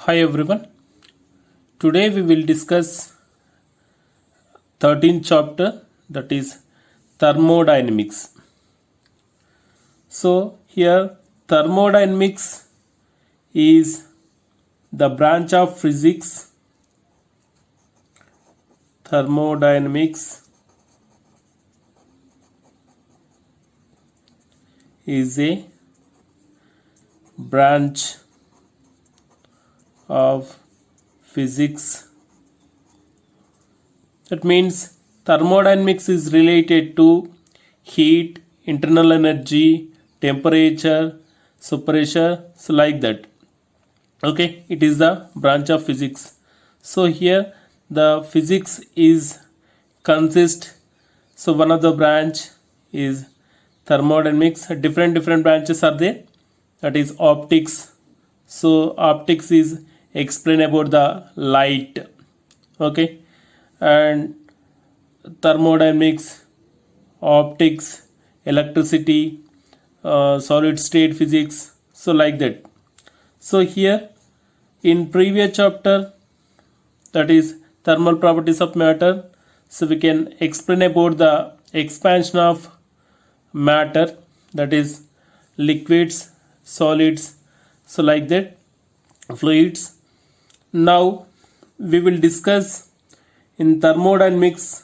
Hi everyone. Today we will discuss 13th chapter, that is thermodynamics. So here thermodynamics is the branch of physics. Thermodynamics is a branch of physics. That means thermodynamics is related to heat, internal energy, temperature, so pressure, so like that. Okay, it is the branch of physics. So here the physics is consist. So one of the branch is thermodynamics. Different branches are there. That is optics. So optics is explain about the light. Okay, and thermodynamics, optics, electricity, solid state physics, so like that. So here in previous chapter, that is thermal properties of matter, so we can explain about the expansion of matter, that is liquids, solids, so like that, fluids. Now we will discuss in thermodynamics.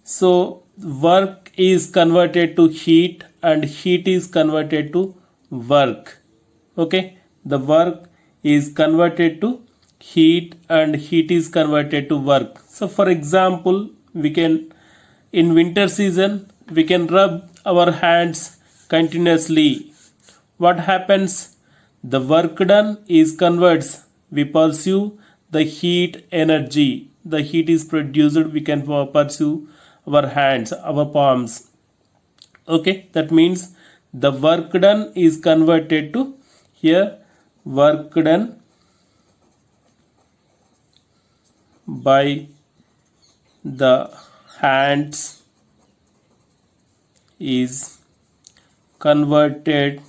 So work is converted to heat and heat is converted to work. Okay, the work is converted to heat and heat is converted to work. So for example, we can in winter season we can rub our hands continuously. What happens? The work done is converts. We pursue the heat energy. The heat is produced. We can pursue our hands, our palms. Okay, that means the work done is converted to here work done by the hands is converted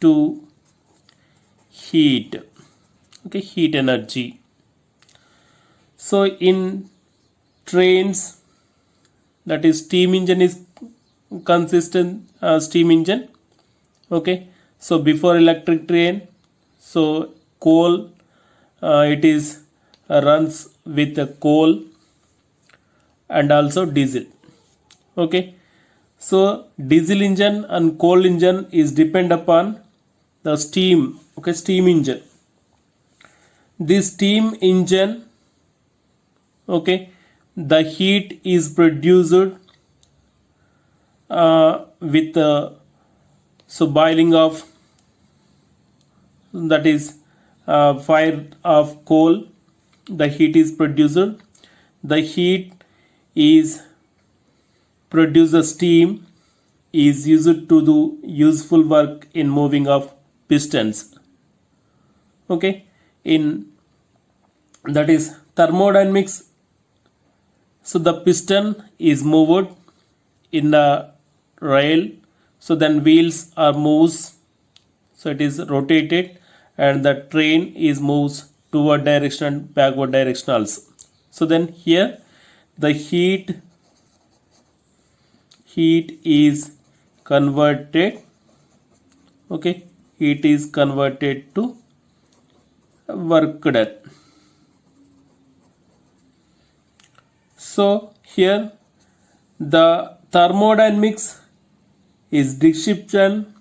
to heat. Okay, heat energy. So in trains, that is steam engine is consistent steam engine. Okay, so before electric train, so coal, it is runs with the coal and also diesel. Okay, so diesel engine and coal engine is depend upon the steam. Okay, steam engine. This steam engine, okay, the heat is produced with so boiling of, that is fire of coal. The heat is produced. The heat is produce the steam is used to do useful work in moving of pistons. Okay, in that is thermodynamics. So the piston is moved in the rail, so then wheels are moves, so it is rotated and the train is moves toward direction and backward direction also. So then here the heat is converted. Okay, heat is converted to work done. So here the thermodynamics is description.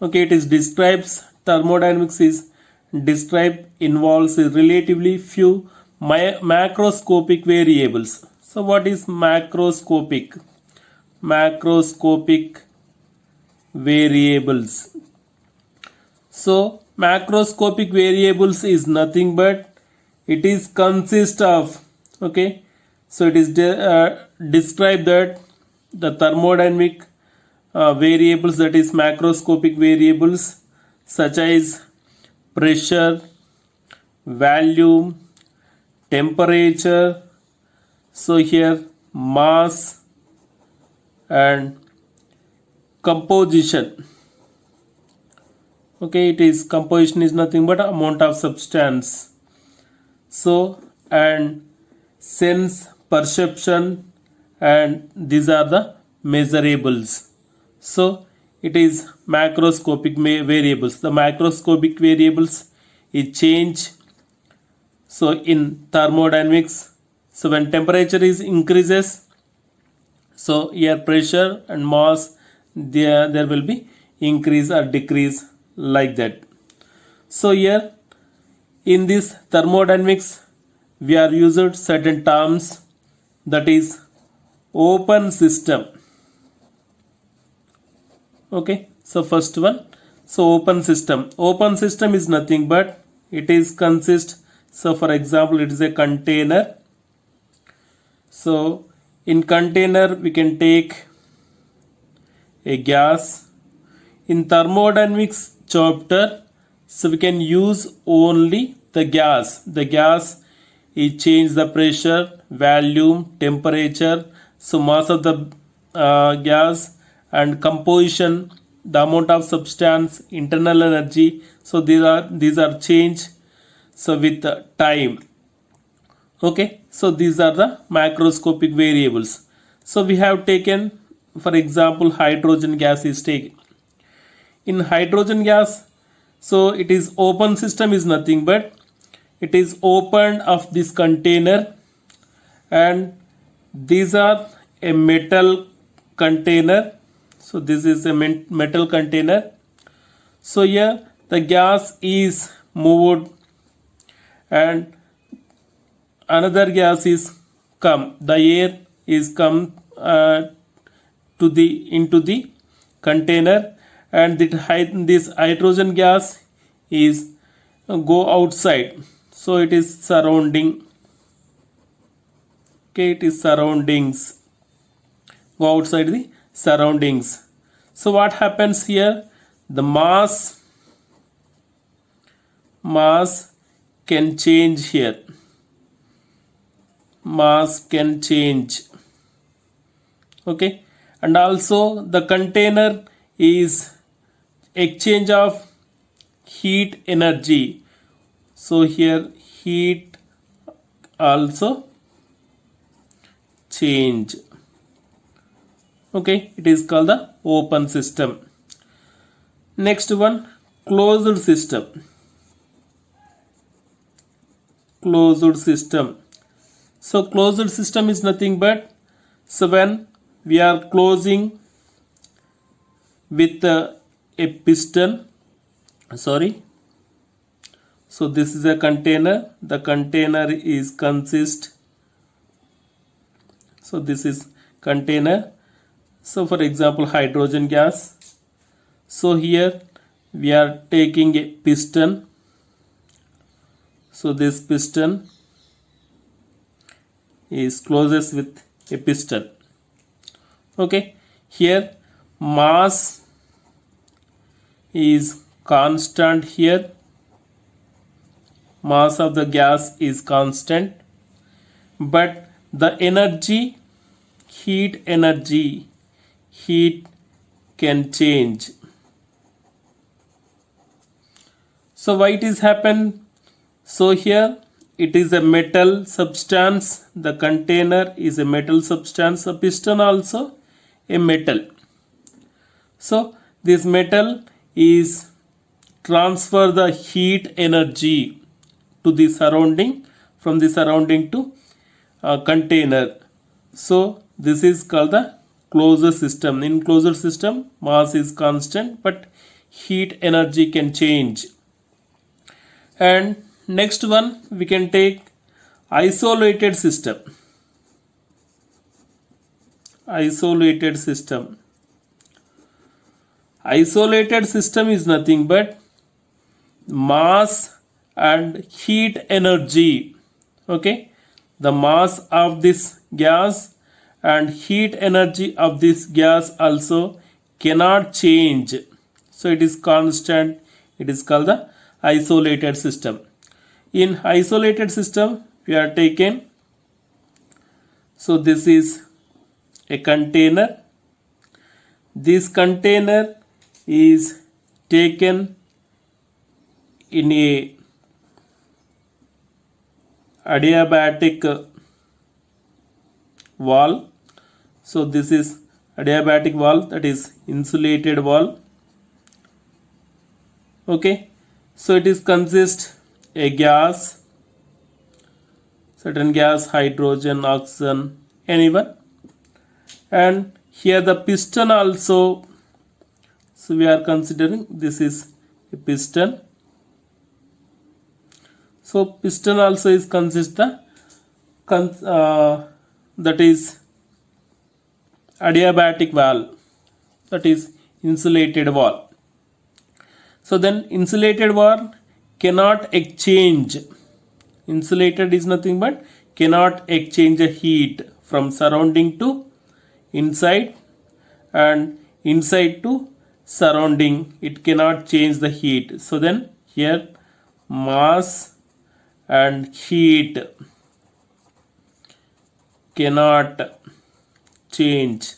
Okay, it is describes thermodynamics is describe involves relatively few macroscopic variables. So what is macroscopic? Macroscopic variables. So macroscopic variables is nothing but it is consist of, okay, so it is describe that the thermodynamic variables, that is macroscopic variables such as pressure, volume, temperature, so here mass and composition. Okay, it is composition is nothing but amount of substance. So, and sense, perception, and these are the measurables. So it is macroscopic variables. The macroscopic variables is change. So in thermodynamics, so when temperature is increases, so air pressure and mass, there will be increase or decrease like that. So here in this thermodynamics we are used certain terms, that is open system. Okay, so first one, so open system is nothing but it is consist, so for example it is a container. So in container we can take a gas. In thermodynamics chapter, so we can use only the gas. The gas is change the pressure, volume, temperature, so mass of the gas, and composition, the amount of substance, internal energy. So these are changed so with time. Okay, so these are the macroscopic variables. So we have taken, for example, hydrogen gas is taken. In hydrogen gas, so it is open system is nothing but it is opened of this container, and these are a metal container. So this is a metal container. So here the gas is moved and another gas is come, the air is come into the container, and this hydrogen gas is go outside. So it is surrounding. Okay, it is surroundings, go outside the surroundings. So what happens here, the mass can change here, mass can change. Okay, and also the container is exchange of heat energy. So here heat also change. Okay, it is called the open system. Next one, closed system. Closed system. So closed system is nothing but, so when we are closing with a piston, sorry, so this is a container, the container is consist, so this is container. So for example hydrogen gas, so here we are taking a piston, so this piston is closes with a piston. Okay, here mass is constant, here mass of the gas is constant, but the energy, heat energy, heat can change. So why it is happen? So here it is a metal substance, the container is a metal substance, a piston also a metal. So this metal is transfer the heat energy to the surrounding, from the surrounding to container. So this is called the closed system. In closed system mass is constant but heat energy can change. And next one we can take isolated system. Isolated system. Isolated system is nothing but mass and heat energy. Okay, the mass of this gas and heat energy of this gas also cannot change, so it is constant. It is called the isolated system. In isolated system we are taken, so this is a container, this container is taken in a adiabatic wall. So this is adiabatic wall, that is insulated wall. Okay, so it is consist a gas, certain gas, hydrogen, oxygen, anyone, and here the piston also. So we are considering this is a piston. So piston also is consist that is adiabatic valve, that is insulated valve. So then insulated valve cannot exchange. Insulated is nothing but cannot exchange the heat from surrounding to inside and inside to surrounding. It cannot change the heat. So then here mass and heat cannot change.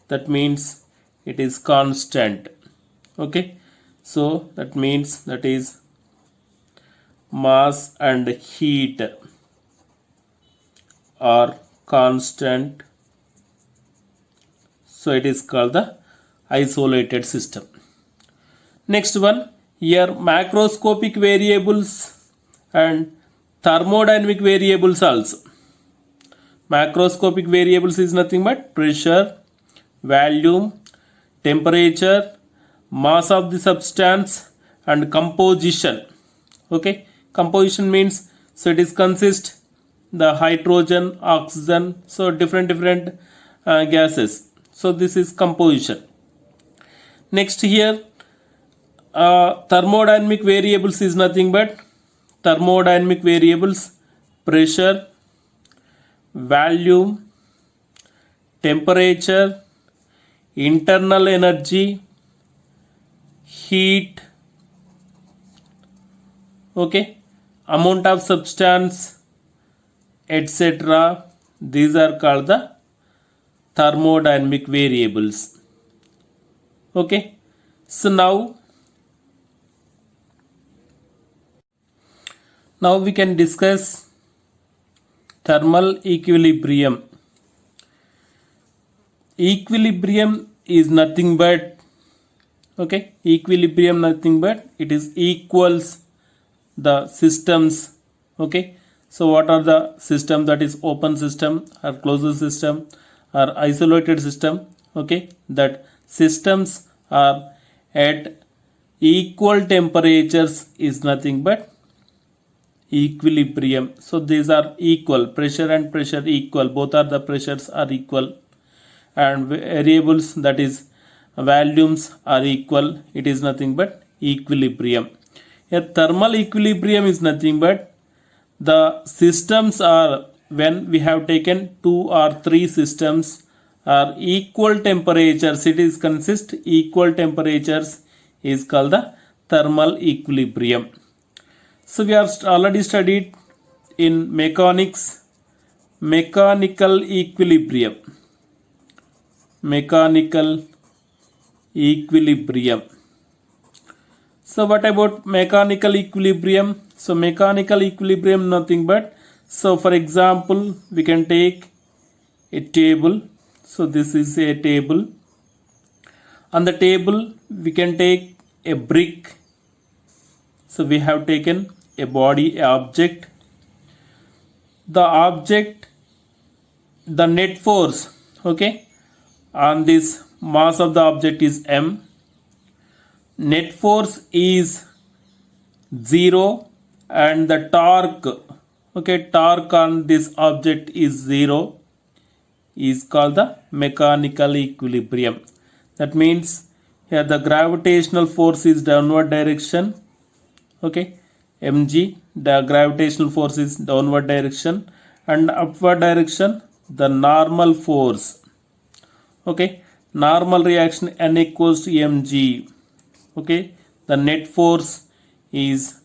That means it is constant. Okay, so that means that is mass and heat are constant. So it is called the isolated system. Next one, here macroscopic variables and thermodynamic variables also. Macroscopic variables is nothing but pressure, volume, temperature, mass of the substance and composition. Okay, composition means, so it is consist the hydrogen, oxygen, so different gases. So this is composition. Next here thermodynamic variables is nothing but thermodynamic variables, pressure, volume, temperature, internal energy, heat, okay, amount of substance, etc. These are called the thermodynamic variables. Okay, so now we can discuss thermal equilibrium. Equilibrium is nothing but, okay, equilibrium nothing but it is equals the systems. Okay, so what are the system? That is open system or closed system or isolated system. Okay, that systems are at equal temperatures is nothing but equilibrium. So these are equal, pressure and pressure equal, both are the pressures are equal, and variables, that is volumes, are equal. It is nothing but equilibrium. A thermal equilibrium is nothing but the systems are, when we have taken 2 or 3 systems are equal temperatures, it is consist equal temperatures is called the thermal equilibrium. So we are already studied in mechanics, mechanical equilibrium. Mechanical equilibrium. So what about mechanical equilibrium? So mechanical equilibrium nothing but, so for example we can take a table. So this is a table. On the table we can take a brick. So we have taken a body, a object. The object, the net force, okay, on this mass of the object is m. Net force is 0 and the torque, okay, torque on this object is 0, is called the mechanical equilibrium. That means here the gravitational force is downward direction, okay, mg, the gravitational force is downward direction, and upward direction the normal force, okay, normal reaction n equals to mg, okay, the net force is,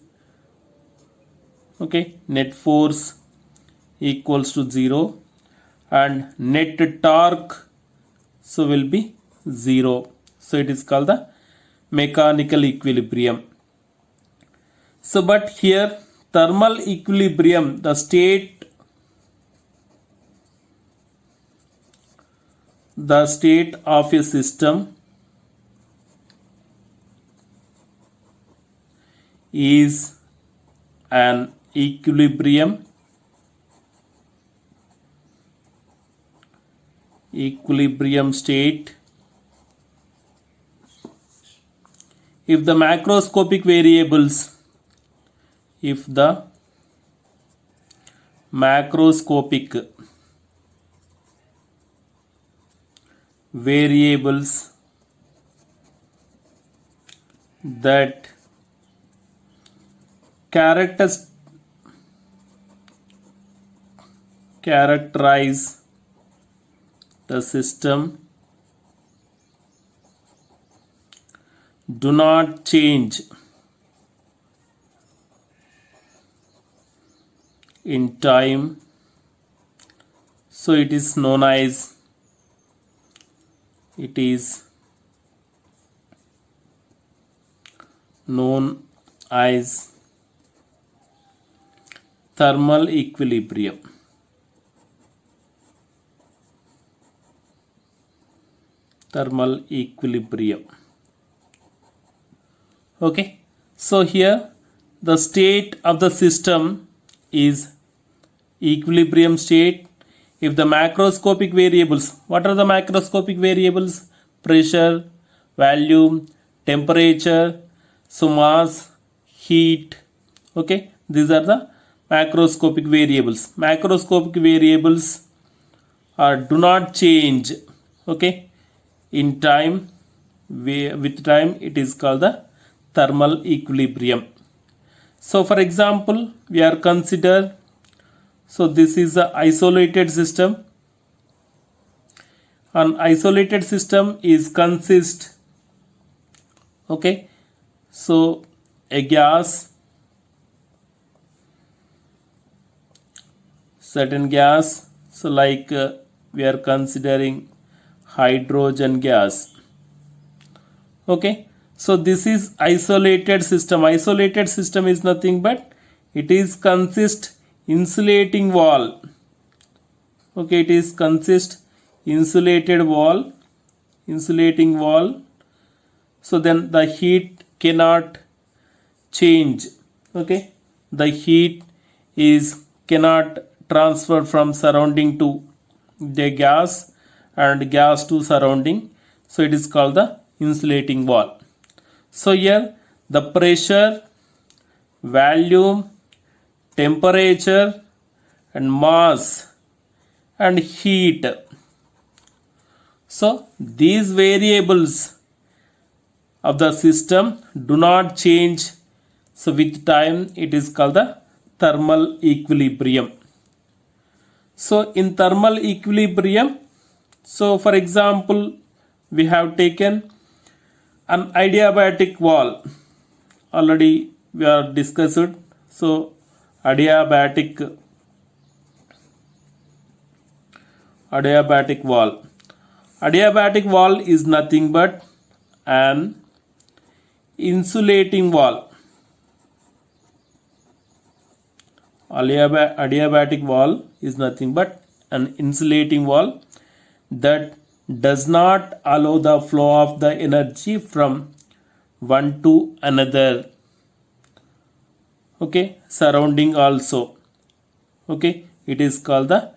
okay, net force equals to 0 and net torque so will be 0. So it is called the mechanical equilibrium. So but here thermal equilibrium, the state of a system is an equilibrium state if the macroscopic variables that characterize the system do not change in time, so it is known as thermal equilibrium. Okay, so here the state of the system is equilibrium state if the macroscopic variables, what are the macroscopic variables? Pressure, volume, temperature, so mass, heat. Okay, these are the macroscopic variables. Macroscopic variables do not change, okay, in time. With time it is called the thermal equilibrium. So for example, we are consider, so this is a isolated system. An isolated system is consist, okay, so a gas, certain gas, so like we are considering hydrogen gas. Okay, so this is isolated system. Isolated system is nothing but it is consist insulating wall. Okay, it is consist insulating wall. So then the heat cannot change. Okay, the heat cannot transfer from surrounding to the gas and gas to surrounding, so it is called the insulating wall. So here the pressure, volume, temperature and mass and heat, so these variables of the system do not change, so with time it is called the thermal equilibrium. So in thermal equilibrium, so for example we have taken an adiabatic wall, already we are discussed. So adiabatic wall is nothing but an insulating wall. Adiabatic wall is nothing but an insulating wall that does not allow the flow of the energy from one to another, okay, surrounding also. Okay, it is called the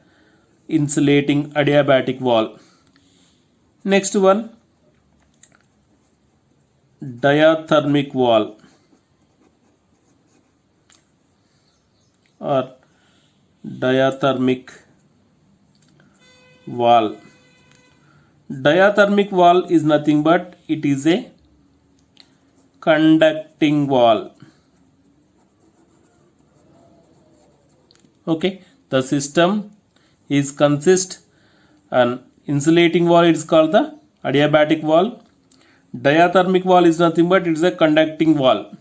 insulating adiabatic wall. Next one, diathermic wall or diathermic wall. Diathermic wall is nothing but it is a conducting wall. Okay, the system is consist an insulating wall, it is called the adiabatic wall. Diathermic wall is nothing but it is a conducting wall.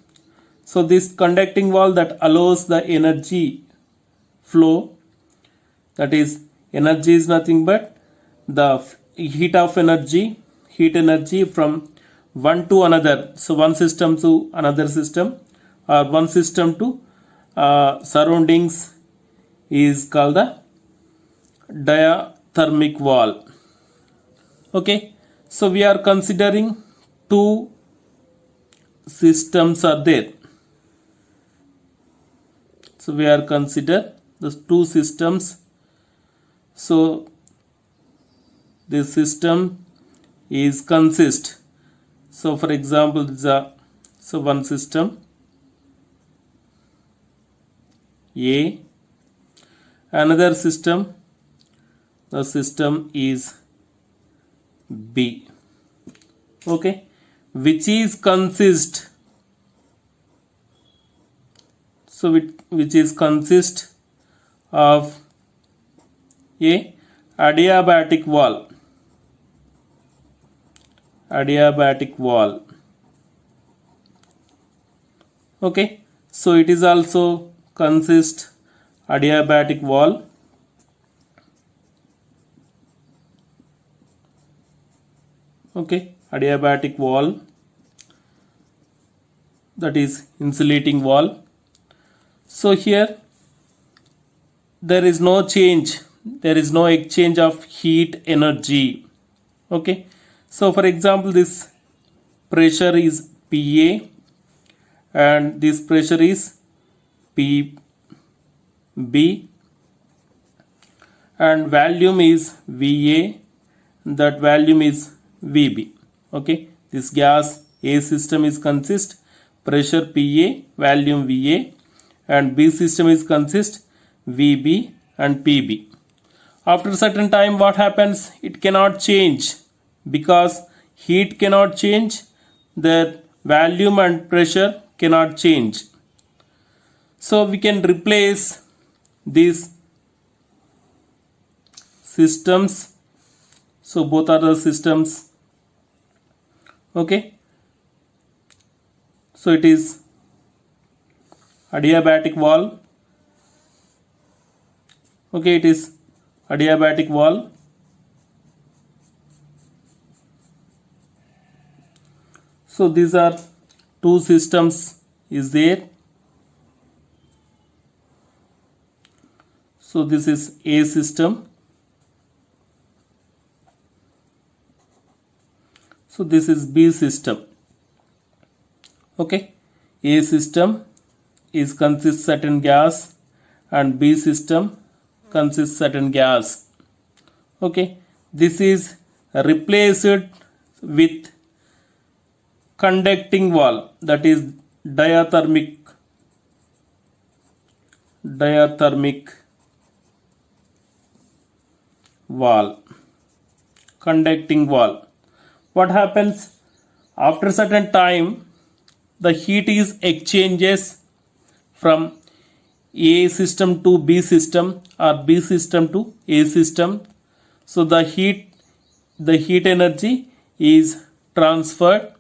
So this conducting wall that allows the energy flow, that is energy is nothing but the heat energy from one to another, so one system to another system, or one system to surroundings is called the diathermic wall. Okay, so we are considering two systems are there. So we are consider the two systems. So this system is consist. So for example, this is one system A, another system, the system is B. Okay, which is consist. So which is consist of a adiabatic wall. Adiabatic wall. Okay, so it is also consist adiabatic wall. Okay, adiabatic wall, that is insulating wall. So here there is no change, there is no exchange of heat energy. Okay, so for example, this pressure is PA and this pressure is PB and volume is VA, that volume is VB. Okay, this gas A system is consist pressure PA, volume VA, and B system is consist VB and PB. After a certain time, what happens? It cannot change because heat cannot change, the volume and pressure cannot change. So we can replace these systems. So both are the systems. Okay, so it is adiabatic wall. Okay, it is adiabatic wall. So these are two systems is there. So this is A system. So this is B system. Okay, A system is consists certain gas and B system consists certain gas. Okay, this is replaced with conducting wall, that is diathermic wall, conducting wall. What happens? After certain time, the heat is exchanges from A system to B system or B system to A system. So the heat energy is transferred.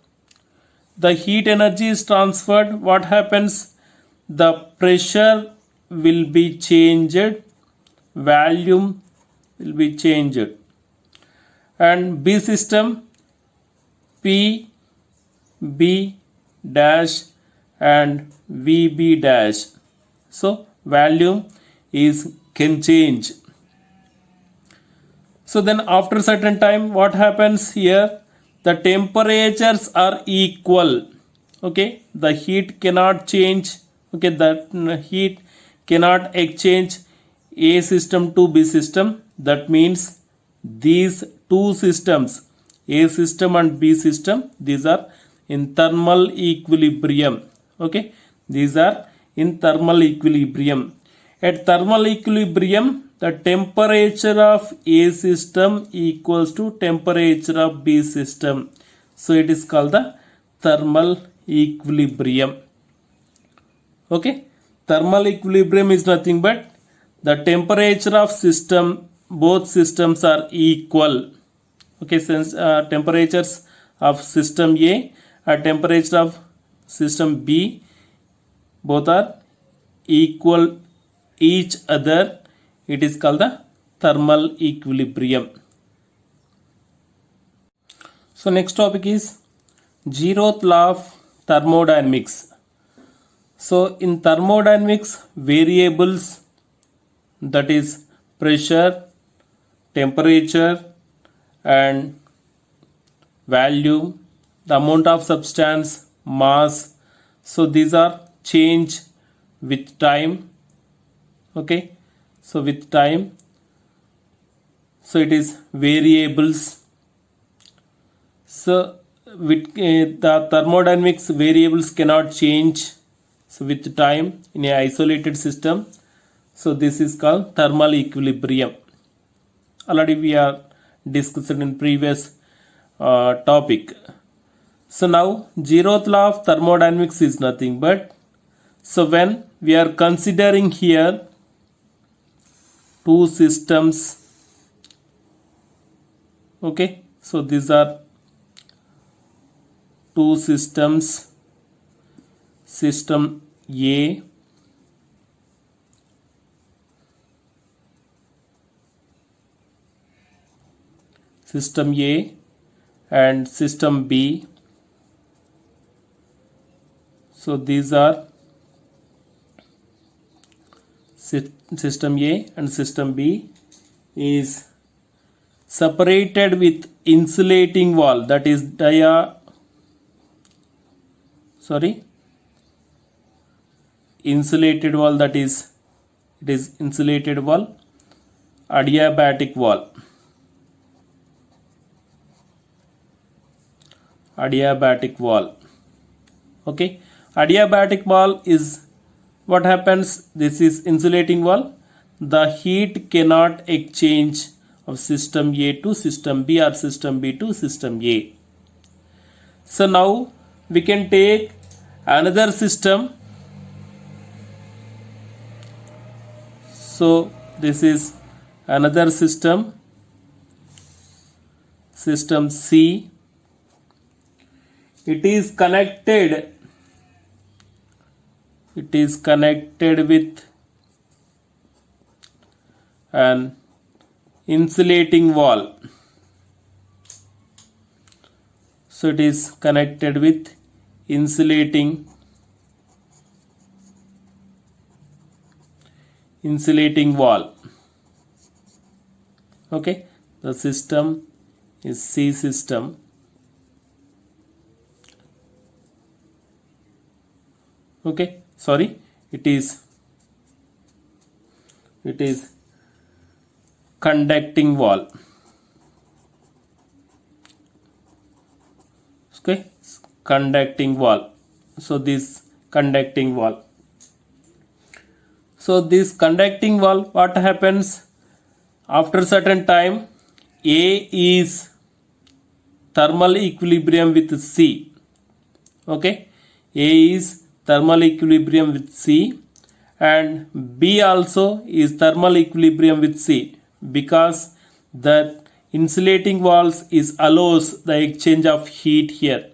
The heat energy is transferred. What happens? The pressure will be changed, volume will be changed, and B system P, B dash and VB dash. So volume is can change. So then after certain time, what happens here? The temperatures are equal. Okay, the heat cannot change. Okay, that heat cannot exchange A system to B system. That means these two systems, A system and B system, these are in thermal equilibrium. Okay, these are in thermal equilibrium. At thermal equilibrium, the temperature of A system equals to temperature of B system. So it is called the thermal equilibrium. Okay, thermal equilibrium is nothing but the temperature of system, both systems are equal. Okay, since temperatures of system A and temperature of system B both are equal each other, it is called the thermal equilibrium. So next topic is zeroth law of thermodynamics. So in thermodynamics, variables, that is pressure, temperature and volume, the amount of substance, mass, so these are change with time. Okay, so with time, so it is variables. So with the thermodynamics, variables cannot change, so with time in a isolated system. So this is called thermal equilibrium. Already we are discussed in previous topic. So now zeroth law of thermodynamics is nothing but, so when we are considering here two systems, okay, so these are two systems, system A and system B. So these are system A and system B is separated with insulating wall, that is insulated wall, that is it is insulated wall, adiabatic wall. Adiabatic wall. Okay, adiabatic wall is what happens, this is insulating wall, the heat cannot exchange of system A to system B or system B to system A. So now we can take another system. So this is another system, system C. It is connected with an insulating wall. So it is connected with insulating wall. Okay, the system is C system. Okay, sorry, it is conducting wall. Okay, conducting wall. So this conducting wall. So this conducting wall, what happens after certain time, A is thermal equilibrium with C. Okay, A is thermal equilibrium with C and B also is thermal equilibrium with C, because that insulating walls is allows the exchange of heat here.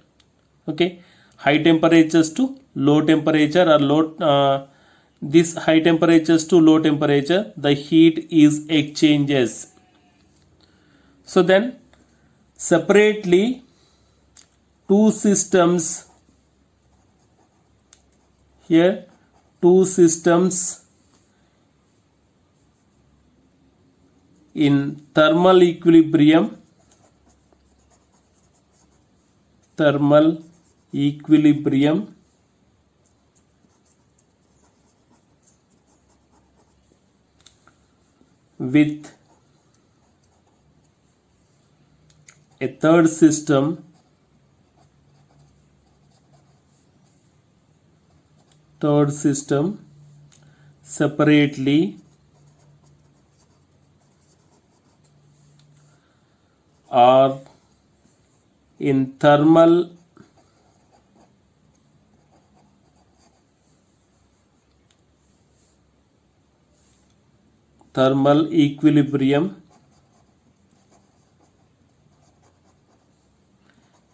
Okay, high temperatures to low temperature or low this high temperatures to low temperature, the heat is exchanges. So then separately two systems here, two systems in thermal equilibrium with a third system separately are in thermal equilibrium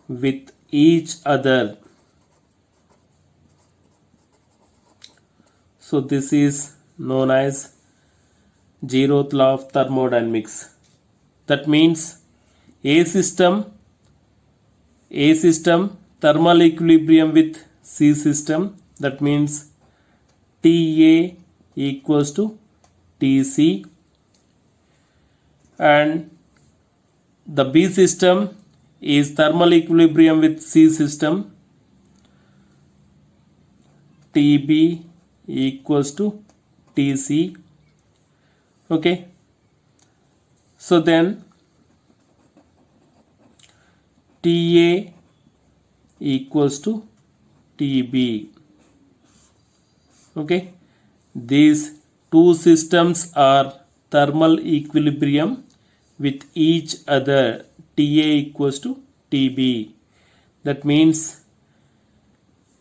with each other. So this is known as zeroth law of thermodynamics. That means A system thermal equilibrium with C system, that means TA equals to TC, and the B system is thermal equilibrium with C system, TB equals to TC. Okay, so then TA equals to TB. Okay, these two systems are thermal equilibrium with each other, TA equals to TB. That means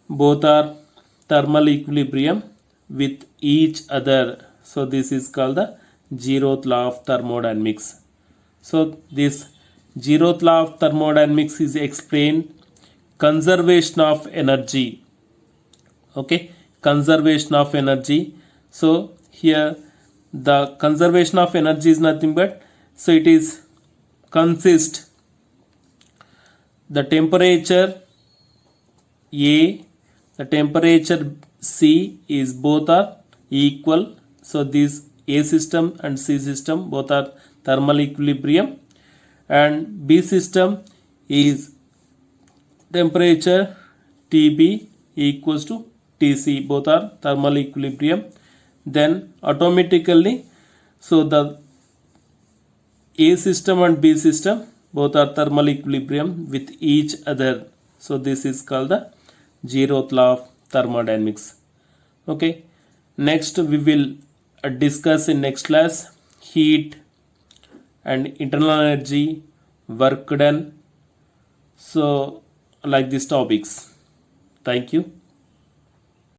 both are thermal equilibrium with each other. So this is called the zeroth law of thermodynamics. So this zeroth law of thermodynamics is explained conservation of energy. Okay, conservation of energy. So here the conservation of energy is nothing but, so it is consist the temperature A, the temperature C is both are equal. So this A system and C system both are thermal equilibrium, and B system is temperature TB equals to TC, both are thermal equilibrium. Then automatically, so the A system and B system both are thermal equilibrium with each other. So this is called the zeroth law of thermodynamics. Okay, next we will discuss in next class heat and internal energy, work done. So like these topics. Thank you.